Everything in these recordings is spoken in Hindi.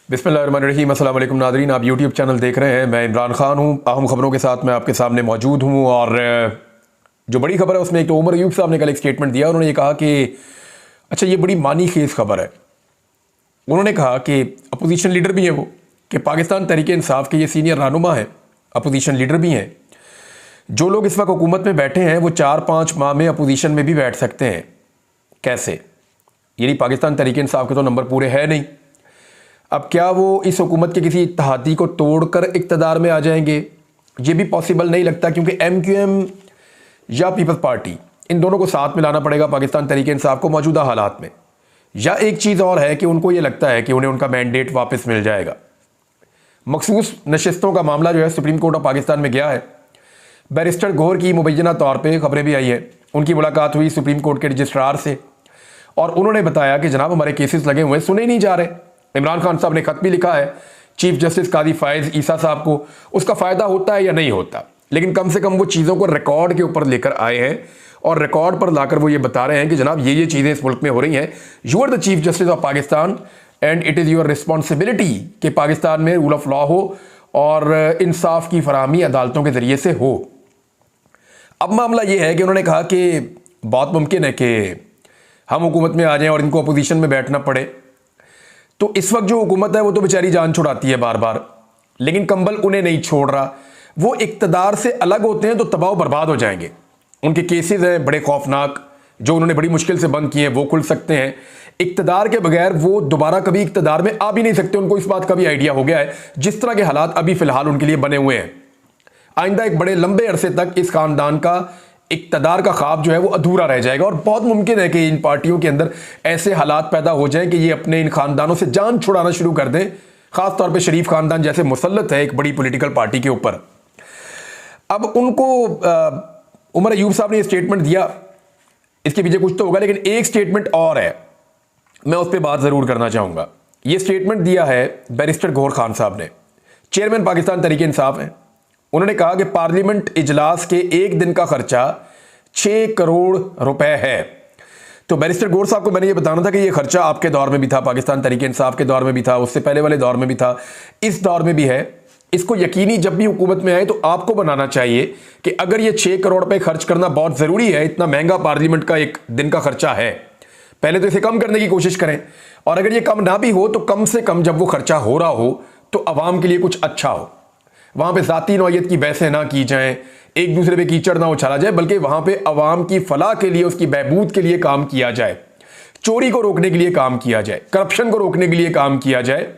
बिस्मिल्लाहिर्रहमानिर्रहीम। अस्सलाम वालेकुम नाज़रीन, आप यूट्यूब चैनल देख रहे हैं। मैं इमरान खान हूँ। अहम खबरों के साथ मैं आपके सामने मौजूद हूँ। और जो बड़ी खबर है उसमें एक तो उमर अयूब साहब ने कल एक स्टेटमेंट दिया। उन्होंने ये कहा कि अच्छा, ये बड़ी मानी खेज खबर है। उन्होंने कहा कि अपोजिशन लीडर भी हैं वो, कि पाकिस्तान तहरीक इंसाफ के ये सीनियर रहनुमा हैं, अपोजिशन लीडर भी हैं। जो लोग इस वक्त हुकूमत में बैठे हैं वो 4-5 माह में अपोजिशन में भी बैठ सकते हैं। कैसे? यानी पाकिस्तान तहरीक इंसाफ के तो नंबर पूरे है नहीं। अब क्या वो इस हुकूमत के किसी इत्तेहादी को तोड़कर इक़्तिदार में आ जाएंगे? ये भी पॉसिबल नहीं लगता, क्योंकि MQM या पीपल्स पार्टी, इन दोनों को साथ मिलाना पड़ेगा पाकिस्तान तहरीक इंसाफ को मौजूदा हालात में। या एक चीज़ और है कि उनको ये लगता है कि उन्हें उनका मैंडेट वापस मिल जाएगा। मखसूस नशिस्तों का मामला जो है सुप्रीम कोर्ट ऑफ पाकिस्तान में गया है। बैरिस्टर गौहर की मुबैना तौर पर खबरें भी आई है, उनकी मुलाकात हुई सुप्रीम कोर्ट के रजिस्ट्रार से, और उन्होंने बताया कि जनाब हमारे केसेस लगे हुए सुने नहीं जा रहे। इमरान खान साहब ने खत भी लिखा है चीफ जस्टिस कादी फायज ईसा साहब को। उसका फ़ायदा होता है या नहीं होता, लेकिन कम से कम वो चीज़ों को रिकॉर्ड के ऊपर लेकर आए हैं, और रिकॉर्ड पर लाकर वो ये बता रहे हैं कि जनाब ये चीज़ें इस मुल्क में हो रही हैं। You are the chief justice of Pakistan and it is your responsibility कि पाकिस्तान में रूल ऑफ लॉ हो और इंसाफ की फराहमी अदालतों के ज़रिए से हो। अब मामला ये है कि उन्होंने कहा कि बहुत मुमकिन है कि हम हुकूमत में आ जाएं और इनको अपोजिशन में बैठना पड़े। तो इस वक्त जो हुकूमत है वो तो बेचारी जान छुड़ाती है बार बार, लेकिन कंबल उन्हें नहीं छोड़ रहा। वो इक़्तिदार से अलग होते हैं तो तबाह बर्बाद हो जाएंगे। उनके केसेस हैं बड़े खौफनाक, जो उन्होंने बड़ी मुश्किल से बंद किए हैं, वो खुल सकते हैं। इक़्तिदार के बगैर वो दोबारा कभी इक़्तिदार में आ भी नहीं सकते। उनको इस बात का भी आइडिया हो गया है, जिस तरह के हालात अभी फ़िलहाल उनके लिए बने हुए हैं। आइंदा एक बड़े लंबे अरसे तक इस ख़ानदान का इक़्तिदार का ख्वाब जो है वो अधूरा रह जाएगा, और बहुत मुमकिन है कि इन पार्टियों के अंदर ऐसे हालात पैदा हो जाएं कि ये अपने इन खानदानों से जान छुड़ाना शुरू कर दें। ख़ास तौर पे शरीफ खानदान जैसे मुसल्लत है एक बड़ी पॉलिटिकल पार्टी के ऊपर। अब उनको उमर अयूब साहब ने ये स्टेटमेंट दिया, इसके पीछे कुछ तो होगा, लेकिन एक स्टेटमेंट और है, मैं उस पर बात ज़रूर करना चाहूँगा। ये स्टेटमेंट दिया है बैरिस्टर गौहर खान साहब ने, चेयरमैन पाकिस्तान तहरीक इंसाफ हैं। उन्होंने कहा कि पार्लियामेंट इजलास के एक दिन का खर्चा 6 करोड़ रुपए है। तो बैरिस्टर गौहर साहब को मैंने ये बताना था कि ये खर्चा आपके दौर में भी था, पाकिस्तान तहरीक इंसाफ के दौर में भी था, उससे पहले वाले दौर में भी था, इस दौर में भी है। इसको यकीनी जब भी हुकूमत में आए तो आपको बनाना चाहिए कि अगर ये 6 करोड़ रुपए खर्च करना बहुत ज़रूरी है, इतना महंगा पार्लियामेंट का एक दिन का खर्चा है, पहले तो इसे कम करने की कोशिश करें। और अगर ये कम ना भी हो तो कम से कम जब वो खर्चा हो रहा हो तो आवाम के लिए कुछ अच्छा हो। वहाँ पे ज़ाती नौयत की बहसें ना की जाएं, एक दूसरे पे कीचड़ ना उछाला जाए, बल्कि वहाँ पे अवाम की फलाह के लिए, उसकी बहबूद के लिए काम किया जाए, चोरी को रोकने के लिए काम किया जाए, करप्शन को रोकने के लिए काम किया जाए।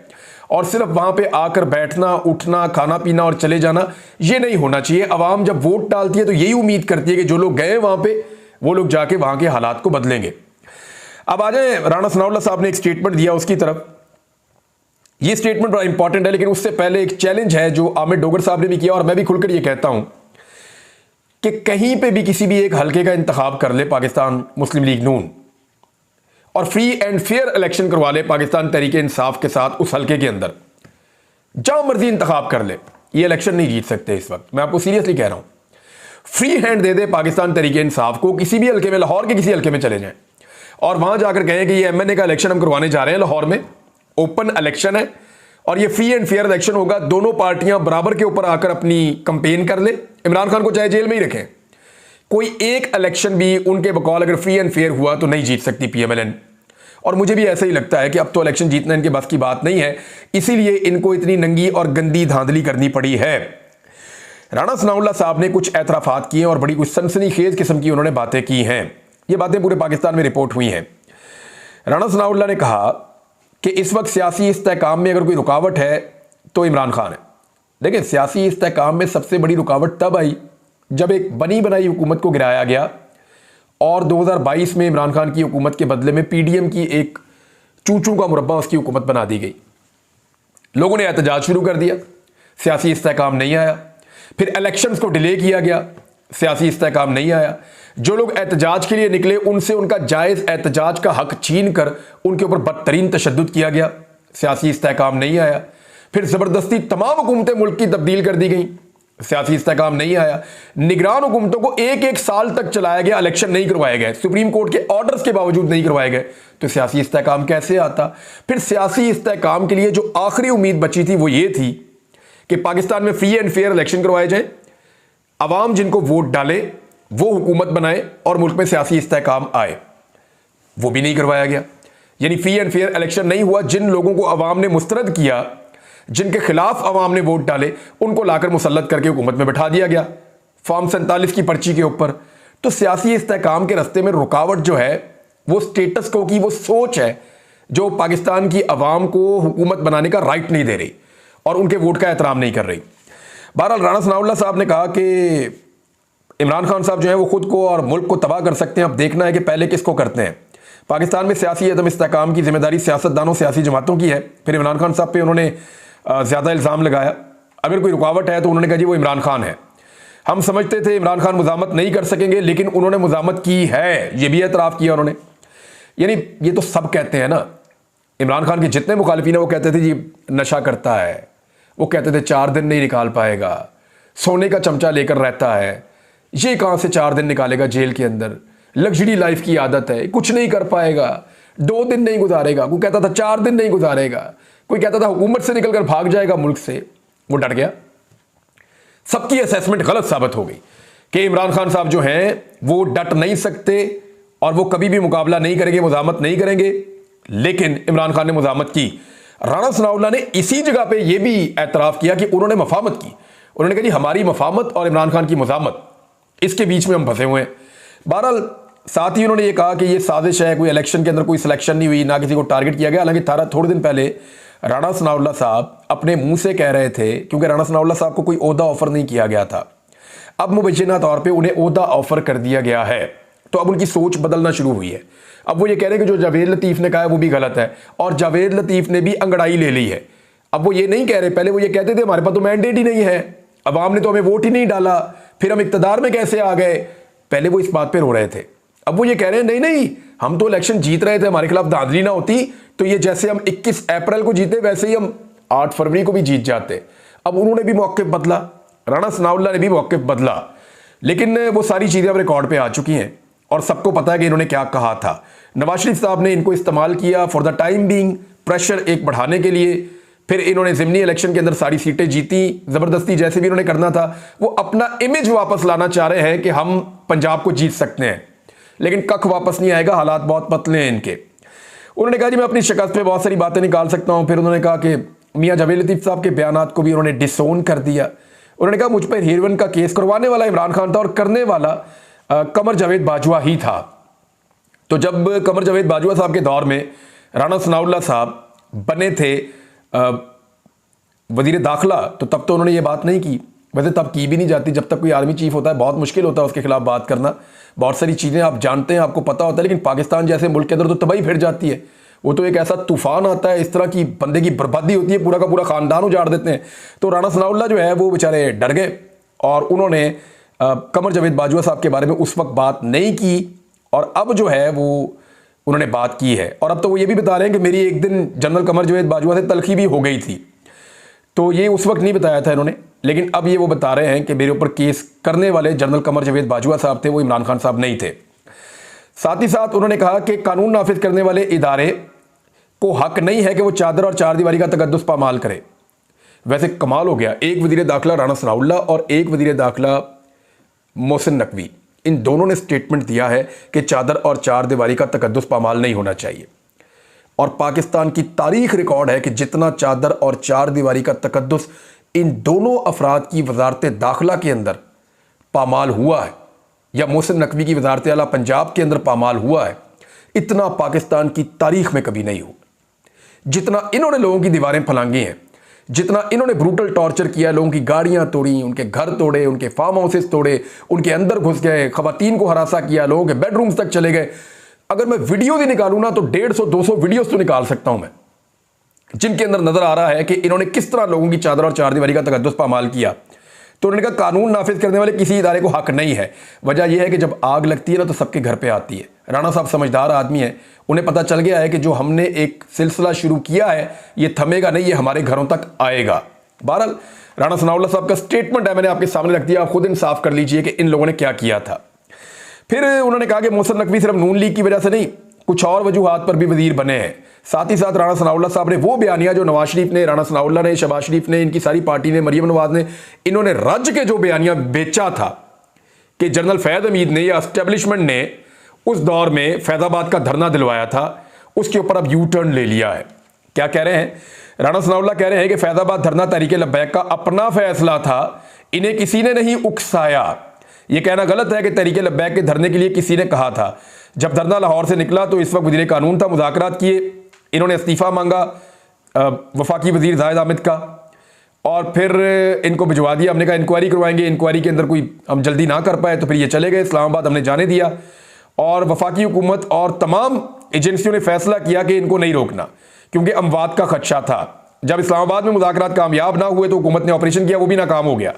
और सिर्फ वहाँ पे आकर बैठना, उठना, खाना पीना और चले जाना, ये नहीं होना चाहिए। अवाम जब वोट डालती है तो यही उम्मीद करती है कि जो लोग गए वहाँ पे वो लोग जाके वहाँ के हालात को बदलेंगे। अब आ जाए राणा सनाउल्लाह साहब ने एक स्टेटमेंट दिया उसकी तरफ। ये स्टेटमेंट बड़ा इंपॉर्टेंट है, लेकिन उससे पहले एक चैलेंज है जो आमिर डोगर साहब ने भी किया, और मैं भी खुलकर ये कहता हूं कि कहीं पे भी किसी भी एक हलके का इंतखाब कर ले पाकिस्तान मुस्लिम लीग नून, और फ्री एंड फेयर इलेक्शन करवा ले पाकिस्तान तहरीक इंसाफ के साथ उस हलके के अंदर, जहां मर्जी इंतखाब कर ले, ये इलेक्शन नहीं जीत सकते इस वक्त। मैं आपको सीरियसली कह रहा हूं। फ्री हैंड दे दे पाकिस्तान तहरीक इंसाफ को, किसी भी हलके में, लाहौर के किसी हलके में चले जाएं और वहां जाकर कहें कि ये MNA का इलेक्शन हम करवाने जा रहे हैं लाहौर में, ओपन इलेक्शन है और ये फ्री एंड फेयर इलेक्शन होगा, दोनों पार्टियां बराबर के ऊपर आकर अपनी कंपेन कर ले, इमरान खान को चाहे जेल में ही रखें, कोई एक इलेक्शन भी उनके बकौल अगर फ्री एंड फेयर हुआ तो नहीं जीत सकती PMLN। और मुझे भी ऐसा ही लगता है कि अब तो इलेक्शन जीतना इनके बस की बात नहीं है, इसीलिए इनको इतनी नंगी और गंदी धांधली करनी पड़ी है। राणा सनाउल्लाह साहब ने कुछ एतराफात किए और बड़ी कुछ सनसनीखेज किस्म की उन्होंने बातें की हैं। ये बातें पूरे पाकिस्तान में रिपोर्ट हुई हैं। राणा सनाउल्लाह ने कहा कि इस वक्त सियासी इस्तेहकाम में अगर कोई रुकावट है तो इमरान खान है। देखिए, सियासी इस्तेहकाम में सबसे बड़ी रुकावट तब आई जब एक बनी बनाई हुकूमत को गिराया गया और 2022 में इमरान खान की हुकूमत के बदले में PDM की एक चूचू का मुरब्बा उसकी हुकूमत बना दी गई। लोगों ने एहतजाज शुरू कर दिया, सियासी इस्तेहकाम नहीं आया। फिर इलेक्शंस को डिले किया गया, सियासी इस्तेहकाम नहीं आया। जो लोग एहतजाज के लिए निकले उनसे उनका जायज़ एहतजाज का हक छीन कर उनके ऊपर बदतरीन तशद्दुद किया गया, सियासी इस्तेहकाम नहीं आया। फिर ज़बरदस्ती तमाम हुकूमतें मुल्क की तब्दील कर दी गई, सियासी इस्तेहकाम नहीं आया। निगरान हुकूमतों को एक एक साल तक चलाया गया, इलेक्शन नहीं करवाए गए, सुप्रीम कोर्ट के ऑर्डर्स के बावजूद नहीं करवाए गए, तो सियासी इस्तेहकाम कैसे आता? फिर सियासी इस्तेहकाम के लिए जो आखिरी उम्मीद बची थी वो ये थी कि पाकिस्तान में फ्री एंड फेयर इलेक्शन करवाए जाए, अवाम जिनको वोट डाले वो हुकूमत बनाए और मुल्क में सियासी इस्तेहकाम आए। वो भी नहीं करवाया गया, यानी फ्री एंड फेयर इलेक्शन नहीं हुआ। जिन लोगों को अवाम ने मुस्तरद किया, जिनके खिलाफ अवाम ने वोट डाले, उनको लाकर मुसल्लत करके हुकूमत में बैठा दिया गया फॉर्म 47 की पर्ची के ऊपर। तो सियासी इस्तेहकाम के रास्ते में रुकावट जो है वो स्टेटस को की वो सोच है जो पाकिस्तान की अवाम को हुकूमत बनाने का राइट नहीं दे रही और उनके वोट का एहतराम नहीं कर रही। बहरहाल राणा सनाउल्लाह साहब ने कहा कि इमरान खान साहब जो है वो खुद को और मुल्क को तबाह कर सकते हैं, अब देखना है कि पहले किसको करते हैं। पाकिस्तान में सियासी अदम इस्तेहकाम की जिम्मेदारी सियासतदानों सियासी जमातों की है। फिर इमरान खान साहब पे उन्होंने ज़्यादा इल्ज़ाम लगाया। अगर कोई रुकावट है तो उन्होंने कहा जी वो इमरान खान है। हम समझते थे इमरान खान मुज़ामत नहीं कर सकेंगे, लेकिन उन्होंने मुज़ामत की है, ये भी एतराफ़ किया उन्होंने। यानी ये तो सब कहते हैं ना, इमरान खान के जितने मुखालिफिन हैं वो कहते थे जी नशा करता है, वो कहते थे 4 दिन नहीं निकाल पाएगा, सोने का चमचा लेकर रहता है, ये कहाँ से 4 दिन निकालेगा जेल के अंदर, लग्जरी लाइफ की आदत है, कुछ नहीं कर पाएगा, 2 दिन नहीं गुजारेगा, कोई कहता था 4 दिन नहीं गुजारेगा, कोई कहता था हुकूमत से निकलकर भाग जाएगा मुल्क से। वो डर गया। सबकी असेसमेंट गलत साबित हो गई कि इमरान खान साहब जो हैं वो डट नहीं सकते और वो कभी भी मुकाबला नहीं करेंगे, मुज़ामत नहीं करेंगे। लेकिन इमरान खान ने मुज़ामत की। राणा सनाउल्लाह ने इसी जगह पे ये भी एतराफ़ किया कि उन्होंने मफामत की। उन्होंने कहा जी हमारी मफामत और इमरान खान की मुज़ामत, इसके बीच में हम फंसे हुए हैं। बहरहाल साथ ही उन्होंने ये कहा कि ये साजिश है, कोई इलेक्शन के अंदर कोई सिलेक्शन नहीं हुई, ना किसी को टारगेट किया गया। हालांकि थोड़े दिन पहले राणा सनाउल्लाह साहब अपने मुंह से कह रहे थे, क्योंकि राणा सनाउल्लाह साहब को कोई ओहदा ऑफर नहीं किया गया था, अब मुबैना तौर पर उन्हें ओहदा ऑफर कर दिया गया है, तो अब उनकी सोच बदलना शुरू हुई है। अब वो ये कह रहे हैं कि जो जावेद लतीफ़ ने कहा है वो भी गलत है, और जावेद लतीफ़ ने भी अंगड़ाई ले ली है। अब वो ये नहीं कह रहे, पहले वो ये कहते थे हमारे पास तो मैंडेट ही नहीं है, अवाम ने तो हमें वोट ही नहीं डाला, फिर हम इक़्तिदार में कैसे आ गए। पहले वो इस बात पर रो रहे थे, अब वो ये कह रहे हैं नहीं नहीं हम तो इलेक्शन जीत रहे थे, हमारे खिलाफ धांधली ना होती तो ये जैसे हम 21 अप्रैल को जीते वैसे ही हम 8 फरवरी को भी जीत जाते। अब उन्होंने भी मौक़िफ़ बदला, राणा सनाउल्लाह ने भी मौक़िफ़ बदला, लेकिन वो सारी चीज़ें अब रिकॉर्ड पे आ चुकी हैं और सबको पता है कि इन्होंने क्या कहा था। नवाज शरीफ साहब ने इनको इस्तेमाल किया for the time being, pressure एक बढ़ाने के लिए। फिर इन्होंने ज़िमनी इलेक्शन के अंदर सारी सीटें जीती, ज़बरदस्ती जैसे भी इन्होंने करना था। वो अपना इमेज वापस लाना चाह रहे हैं कि हम पंजाब को जीत सकते हैं, लेकिन कख वापस नहीं आएगा, हालात बहुत पतले हैं इनके। उन्होंने कहा जी मैं अपनी शिकस्त पे बहुत सारी बातें निकाल सकता हूँ। फिर उन्होंने कहा कि मियाँ जावेद लतीफ़ साहब के बयानात को भी उन्होंने डिसोन कर दिया। उन्होंने कहा मुझ पर हेरोइन का केस करवाने वाला इमरान खान था और करने वाला कमर जावेद बाजवा ही था। तो जब कमर जावेद बाजवा साहब के दौर में राणा सनाउल्लाह साहब बने थे वज़ीर दाखिला, तो तब तो उन्होंने ये बात नहीं की। वैसे तब की भी नहीं जाती, जब तक कोई आर्मी चीफ होता है बहुत मुश्किल होता है उसके खिलाफ बात करना। बहुत सारी चीज़ें आप जानते हैं, आपको पता होता है, लेकिन पाकिस्तान जैसे मुल्क के अंदर तो तबाही फिर जाती है। वो तो एक ऐसा तूफान आता है, इस तरह की बंदे की बर्बादी होती है, पूरा का पूरा ख़ानदान उजाड़ देते हैं। तो राणा सनाउल्लाह जो है वो बेचारे डर गए और उन्होंने कमर जावेद बाजवा साहब के बारे में उस वक्त बात नहीं की, और अब जो है वो उन्होंने बात की है। और अब तो वो ये भी बता रहे हैं कि मेरी एक दिन जनरल कमर जावेद बाजवा से तलखी भी हो गई थी। तो ये उस वक्त नहीं बताया था इन्होंने, लेकिन अब ये वो बता रहे हैं कि मेरे ऊपर केस करने वाले जनरल कमर जावेद बाजवा साहब थे, वो इमरान खान साहब नहीं थे। साथ ही साथ उन्होंने कहा कि कानून नाफिज करने वाले इदारे को हक नहीं है कि वो चादर और चार दीवारी का तकद्दुस पामाल करे। वैसे कमाल हो गया, एक वज़ीर दाखिला राणा सनाउल्लाह और एक वज़ीर दाखिला मोहसिन नकवी, इन दोनों ने स्टेटमेंट दिया है कि चादर और चार दीवारी का तकद्दुस पामाल नहीं होना चाहिए। और पाकिस्तान की तारीख रिकॉर्ड है कि जितना चादर और चार दीवारी का तकद्दुस इन दोनों अफराद की वजारत दाखिला के अंदर पामाल हुआ है, या मोहसिन नकवी की वजारत आला पंजाब के अंदर पामाल हुआ है, इतना पाकिस्तान की तारीख में कभी नहीं हुआ। जितना इन्होंने लोगों की दीवारें फलांगी हैं, जितना इन्होंने ब्रूटल टॉर्चर किया, लोगों की गाड़ियां तोड़ी, उनके घर तोड़े, उनके फार्म हाउसेस तोड़े, उनके अंदर घुस गए, खवातीन को हरासा किया, लोगों के बेडरूम्स तक चले गए। अगर मैं वीडियो भी निकालूं ना तो 150-200 वीडियोस तो निकाल सकता हूं मैं, जिनके अंदर नजर आ रहा है कि इन्होंने किस तरह लोगों की चादर और चार दीवारी का तकद्दुस पामाल किया। तो उन्होंने कहा कानून नाफिज करने वाले किसी इदारे को हक नहीं है। वजह यह है कि जब आग लगती है ना तो सबके घर पे आती है। राणा साहब समझदार आदमी है, उन्हें पता चल गया है कि जो हमने एक सिलसिला शुरू किया है ये थमेगा नहीं, ये हमारे घरों तक आएगा। बहरहाल राणा सनाउल्लाह साहब का स्टेटमेंट है, मैंने आपके सामने रख दिया, आप खुद इंसाफ कर लीजिए कि इन लोगों ने क्या किया था। फिर उन्होंने कहा कि मोहसिन नकवी सिर्फ नून लीग की वजह से नहीं, कुछ और वजूहात पर भी वजीर बने हैं। साथ ही साथ राणा सनाउल्लाह साहब ने वो बयानिया जो नवाज शरीफ ने, राणा सनाउल्लाह ने, शहबाज शरीफ ने, इनकी सारी पार्टी ने, मरियम नवाज ने, इन्होंने रज के जो बयानिया बेचा था कि जनरल फैद हमीद ने या एस्टेब्लिशमेंट ने उस दौर में फैजाबाद का धरना दिलवाया था, उसके ऊपर अब यू टर्न ले लिया है। क्या कह रहे हैं? राणा सनाउल्लाह कह रहे हैं कि फैजाबाद धरना तहरीक लब्बैक का अपना फैसला था, इन्हें किसी ने नहीं उकसाया। यह कहना गलत है कि तहरीक लब्बैक के धरने के लिए किसी ने कहा था। जब धरना लाहौर से निकला तो इस वक्त वज़ीर कानून था, मुज़ाकरात किए, इन्होंने इस्तीफ़ा मांगा वफाकी वज़ीर जाहिद हामिद का, और फिर इनको भिजवा दिया। हमने कहा इंक्वायरी करवाएंगे, इंक्वायरी के अंदर कोई हम जल्दी ना कर पाए तो फिर ये चले गए इस्लामाबाद, हमने जाने दिया। और वफाकी हुकूमत और तमाम एजेंसियों ने फैसला किया कि इनको नहीं रोकना क्योंकि अमवात का खदशा था। जब इस्लामाबाद में मुज़ाकरात कामयाब ना हुए तो हुकूमत ने ऑपरेशन किया, वो भी नाकाम हो गया।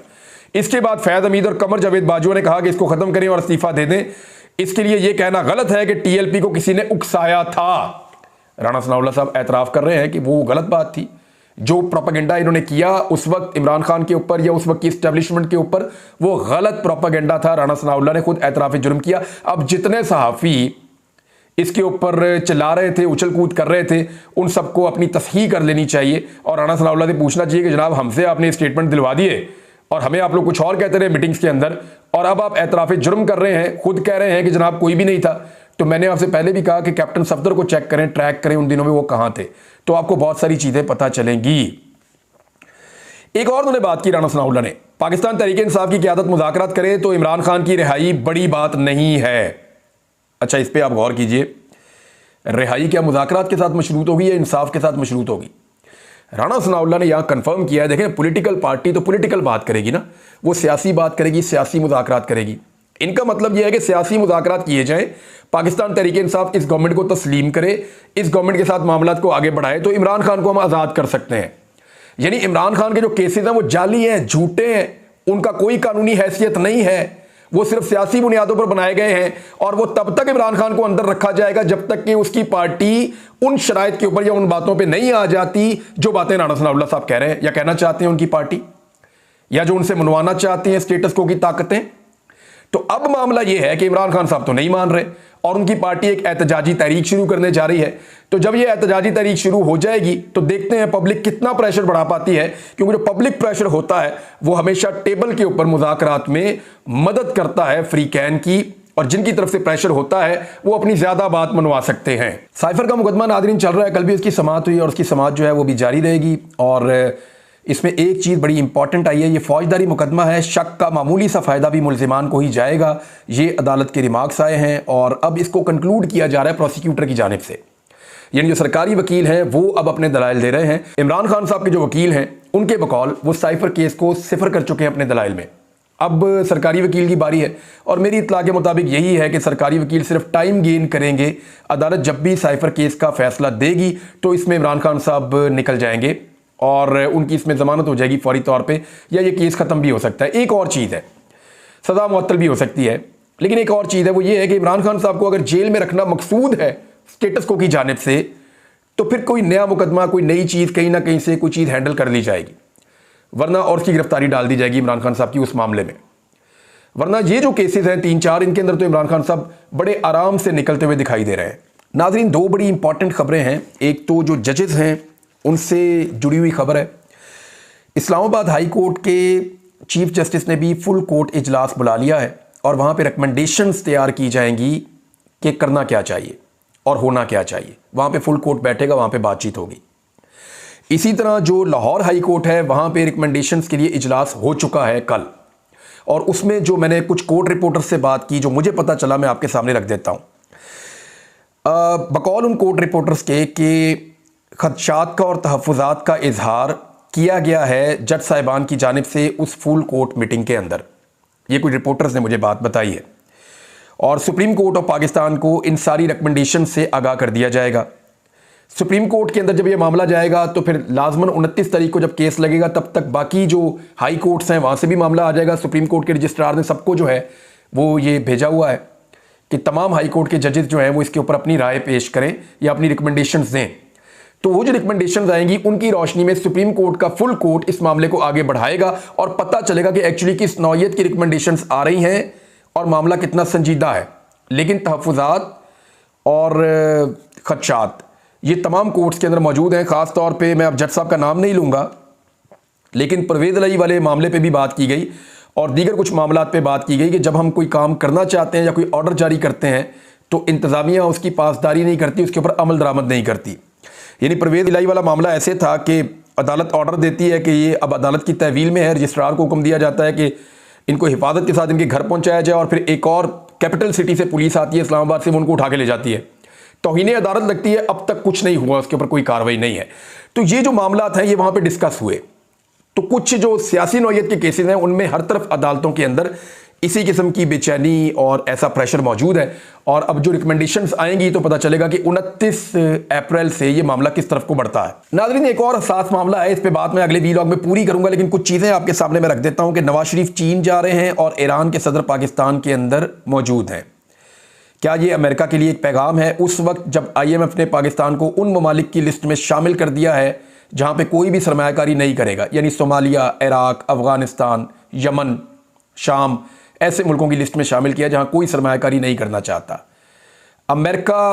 इसके बाद फैज़ हमीद और कमर जावेद बाजुओं ने कहा कि इसको ख़त्म करें और इस्तीफ़ा दे दें। इसके लिए यह कहना गलत है कि टीएलपी को किसी ने उकसाया था। राणा सनाउल्लाह साहब एतराफ़ कर रहे हैं कि वो गलत बात थी। जो प्रोपेगेंडा इन्होंने किया उस वक्त इमरान खान के ऊपर या उस वक्त की इस्टेब्लिशमेंट के ऊपर, वो गलत प्रोपेगेंडा था। राणा सनाउल्लाह ने खुद एतराफ़ जुर्म किया। अब जितने सहाफ़ी इसके ऊपर चिल्ला रहे थे, उछल कूद कर रहे थे, उन सबको अपनी तस्हीह कर लेनी चाहिए और राणा सनाउल्लाह से पूछना चाहिए कि जनाब हमसे आपने स्टेटमेंट दिलवा दिए और हमें आप लोग कुछ और कहते रहे मीटिंग्स के अंदर, और अब आप एतराफ़ जुर्म कर रहे हैं, खुद कह रहे हैं कि जनाब कोई भी नहीं था। तो मैंने आपसे पहले भी कहा कि कैप्टन सफदर को चेक करें, ट्रैक करें, उन दिनों में वो कहाँ थे, तो आपको बहुत सारी चीज़ें पता चलेंगी। एक और उन्होंने बात की राणा सनाउल्लाह ने, पाकिस्तान तहरीक इंसाफ की क़यादत मुज़ाकरात करे तो इमरान खान की रिहाई बड़ी बात नहीं है। अच्छा, इस पर आप गौर कीजिए, रिहाई क्या मुज़ाकरात के साथ मशरूत होगी या इंसाफ के साथ मशरूत होगी? राणा सनाउल्लाह ने यहां कंफर्म किया है। देखें, पॉलिटिकल पार्टी तो पॉलिटिकल बात करेगी ना, वो सियासी बात करेगी, सियासी मुज़ाकरात करेगी। इनका मतलब यह है कि सियासी मुज़ाकरात किए जाएं, पाकिस्तान तहरीक इंसाफ इस गवर्नमेंट को तस्लीम करे, इस गवर्नमेंट के साथ मामलात को आगे बढ़ाए तो इमरान खान को हम आज़ाद कर सकते हैं। यानी इमरान खान के जो केसेस हैं वो जाली हैं, झूठे हैं, उनका कोई कानूनी हैसियत नहीं है, वो सिर्फ सियासी बुनियादों पर बनाए गए हैं और वो तब तक इमरान खान को अंदर रखा जाएगा जब तक कि उसकी पार्टी उन शराइत के ऊपर या उन बातों पे नहीं आ जाती जो बातें राणा सनाउल्लाह साहब कह रहे हैं या कहना चाहते हैं उनकी पार्टी, या जो उनसे मनवाना चाहती हैं स्टेटस को की ताकतें। तो अब मामला यह है कि इमरान खान साहब तो नहीं मान रहे और उनकी पार्टी एक एहतजाजी तहरीक शुरू करने जा रही है। तो जब यह एहतजाजी तहरीक शुरू हो जाएगी तो देखते हैं पब्लिक कितना प्रेशर बढ़ा पाती है, क्योंकि जो पब्लिक प्रेशर होता है वो हमेशा टेबल के ऊपर मुज़ाकरात में मदद करता है फ्री कैन की, और जिनकी तरफ से प्रेशर होता है वो अपनी ज्यादा बात मनवा सकते हैं। साइफर का मुकदमा नादरीन चल रहा है, कल भी उसकी समाअत हुई और उसकी समाअत जो है वो भी जारी रहेगी। और इसमें एक चीज़ बड़ी इंपॉर्टेंट आई है, ये फौजदारी मुकदमा है, शक का मामूली सा फ़ायदा भी मुलजिमान को ही जाएगा, ये अदालत के रिमार्क्स आए हैं और अब इसको कंक्लूड किया जा रहा है प्रोसिक्यूटर की जानिब से। यानी जो सरकारी वकील हैं वो अब अपने दलाइल दे रहे हैं। इमरान खान साहब के जो वकील हैं उनके बकौल वो साइफर केस को सिफर कर चुके हैं अपने दलाइल में। अब सरकारी वकील की बारी है और मेरी इत्तला के मुताबिक यही है कि सरकारी वकील सिर्फ टाइम गेन करेंगे। अदालत जब भी साइफर केस का फैसला देगी तो इसमें इमरान खान साहब निकल जाएंगे और उनकी इसमें जमानत हो जाएगी फौरी तौर पे, या ये केस ख़त्म भी हो सकता है। एक और चीज़ है, सज़ा मुअत्तल भी हो सकती है, लेकिन एक और चीज़ है वो ये है कि इमरान खान साहब को अगर जेल में रखना मकसूद है स्टेटस को की जानिब से, तो फिर कोई नया मुकदमा, कोई नई चीज़ कहीं ना कहीं से कोई चीज़ हैंडल कर ली जाएगी, वरना और उसकी गिरफ्तारी डाल दी जाएगी इमरान खान साहब की उस मामले में। वरना ये जो केसेस हैं 3-4, इनके अंदर तो इमरान खान साहब बड़े आराम से निकलते हुए दिखाई दे रहे हैं। नाज़रीन, दो बड़ी इंपॉर्टेंट खबरें हैं। एक तो जो जजेस हैं उनसे जुड़ी हुई खबर है। इस्लामाबाद हाई कोर्ट के चीफ जस्टिस ने भी फुल कोर्ट इजलास बुला लिया है और वहाँ पे रिकमेंडेशंस तैयार की जाएंगी कि करना क्या चाहिए और होना क्या चाहिए। वहाँ पे फुल कोर्ट बैठेगा, वहाँ पे बातचीत होगी। इसी तरह जो लाहौर हाई कोर्ट है वहाँ पे रिकमेंडेशंस के लिए इजलास हो चुका है कल, और उसमें जो मैंने कुछ कोर्ट रिपोर्टर से बात की, जो मुझे पता चला, मैं आपके सामने रख देता हूँ। बकौल उन कोर्ट रिपोर्टर्स के कि खदशात का और तहफ़्फ़ुज़ात का इजहार किया गया है जज साहिबान की जानिब से उस फुल कोर्ट मीटिंग के अंदर। ये कुछ रिपोर्टर्स ने मुझे बात बताई है और सुप्रीम कोर्ट ऑफ पाकिस्तान को इन सारी रिकमेंडेशन से आगाह कर दिया जाएगा। सुप्रीम कोर्ट के अंदर जब ये मामला जाएगा तो फिर लाजमन 29 तारीख को जब केस लगेगा तब तक बाकी जो हाई कोर्ट्स हैं वहाँ से भी मामला आ जाएगा। सुप्रीम कोर्ट के रजिस्ट्रार ने सबको जो है वो ये भेजा हुआ है कि तमाम हाई कोर्ट के जजेस जो हैं वो इसके ऊपर अपनी राय पेश करें या अपनी रिकमेंडेशंस दें। तो वो जो रिकमेंडेशंस आएंगी उनकी रोशनी में सुप्रीम कोर्ट का फुल कोर्ट इस मामले को आगे बढ़ाएगा और पता चलेगा कि एक्चुअली किस नौयत की रिकमेंडेशंस आ रही हैं और मामला कितना संजीदा है। लेकिन तहफ़्फ़ुज़ात और खदशात ये तमाम कोर्ट्स के अंदर मौजूद हैं। ख़ास तौर पे मैं अब जज साहब का नाम नहीं लूँगा, लेकिन परवेज़ इलाही वाले मामले पे भी बात की गई और दीगर कुछ मामलात पे बात की गई कि जब हम कोई काम करना चाहते हैं या कोई ऑर्डर जारी करते हैं तो इंतज़ामिया उसकी पासदारी नहीं करती, उसके ऊपर अमल दरामद नहीं करती। यानी परवेज़ इलाही वाला मामला ऐसे था कि अदालत ऑर्डर देती है कि ये अब अदालत की तहवील में है, रजिस्ट्रार को हुक्म दिया जाता है कि इनको हिफाजत के साथ इनके घर पहुँचाया जाए और फिर एक और कैपिटल सिटी से पुलिस आती है इस्लामाबाद से, वो उनको उठा के ले जाती है। तौहीन अदालत लगती है, अब तक कुछ नहीं हुआ, उसके ऊपर कोई कार्रवाई नहीं है। तो ये जो मामला हैं ये वहाँ पर डिस्कस हुए। तो कुछ जो सियासी नौयत के केसेस हैं उनमें हर तरफ अदालतों के अंदर इसी किस्म की बेचैनी और ऐसा प्रेशर मौजूद है। और अब जो रिकमेंडेशंस आएंगी तो पता चलेगा कि 29 अप्रैल से ये मामला किस तरफ को बढ़ता है। नाज़रीन, एक और हसास मामला है, इस पे बात मैं अगले वीलॉग में पूरी करूंगा, लेकिन कुछ चीज़ें आपके सामने मैं रख देता हूं कि नवाज शरीफ चीन जा रहे हैं और ईरान के सदर पाकिस्तान के अंदर मौजूद हैं। क्या ये अमेरिका के लिए एक पैगाम है उस वक्त जब IMF ने पाकिस्तान को उन ममालिक की लिस्ट में शामिल कर दिया है जहाँ पे कोई भी सरमायाकारी नहीं करेगा, यानी सोमालिया, इराक, अफगानिस्तान, यमन, शाम, ऐसे मुल्कों की लिस्ट में शामिल किया जहाँ कोई सरमायाकारी नहीं करना चाहता। अमेरिका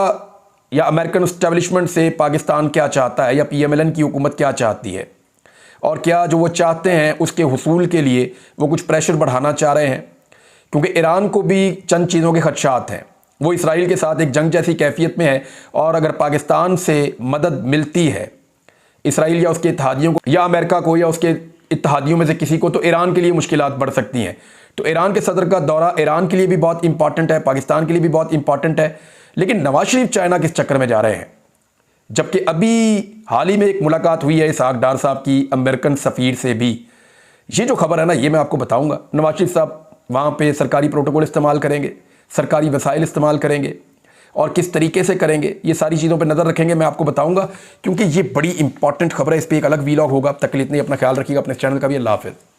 या अमेरिकन एस्टेब्लिशमेंट से पाकिस्तान क्या चाहता है या PMLN की हुकूमत क्या चाहती है और क्या जो वो चाहते हैं उसके हुसूल के लिए वो कुछ प्रेशर बढ़ाना चाह रहे हैं, क्योंकि ईरान को भी चंद चीज़ों के खदशात हैं। वो इसराइल के साथ एक जंग जैसी कैफियत में है और अगर पाकिस्तान से मदद मिलती है इसराइल या उसके इत्तेहादियों को या अमेरिका को या उसके इत्तेहादियों में से किसी को, तो ईरान के लिए मुश्किलात बढ़ सकती हैं। तो ईरान के सदर का दौरा ईरान के लिए भी बहुत इंपॉर्टेंट है, पाकिस्तान के लिए भी बहुत इंपॉर्टेंट है। लेकिन नवाज शरीफ चाइना किस चक्कर में जा रहे हैं, जबकि अभी हाल ही में एक मुलाकात हुई है इसहाक डार साहब की अमेरिकन सफ़ीर से भी। ये जो खबर है ना, ये मैं आपको बताऊंगा। नवाज शरीफ साहब वहाँ पे सरकारी प्रोटोकॉल इस्तेमाल करेंगे, सरकारी वसाइल इस्तेमाल करेंगे और किस तरीके से करेंगे, ये सारी चीज़ों पे नज़र रखेंगे, मैं आपको बताऊंगा, क्योंकि ये बड़ी इंपॉर्टेंट खबर है। इस पर एक अलग वीलॉग होगा। अब तक के लिए इतना ही, अपना ख्याल रखिएगा, अपने चैनल का भी। अल्लाह हाफ़िज़।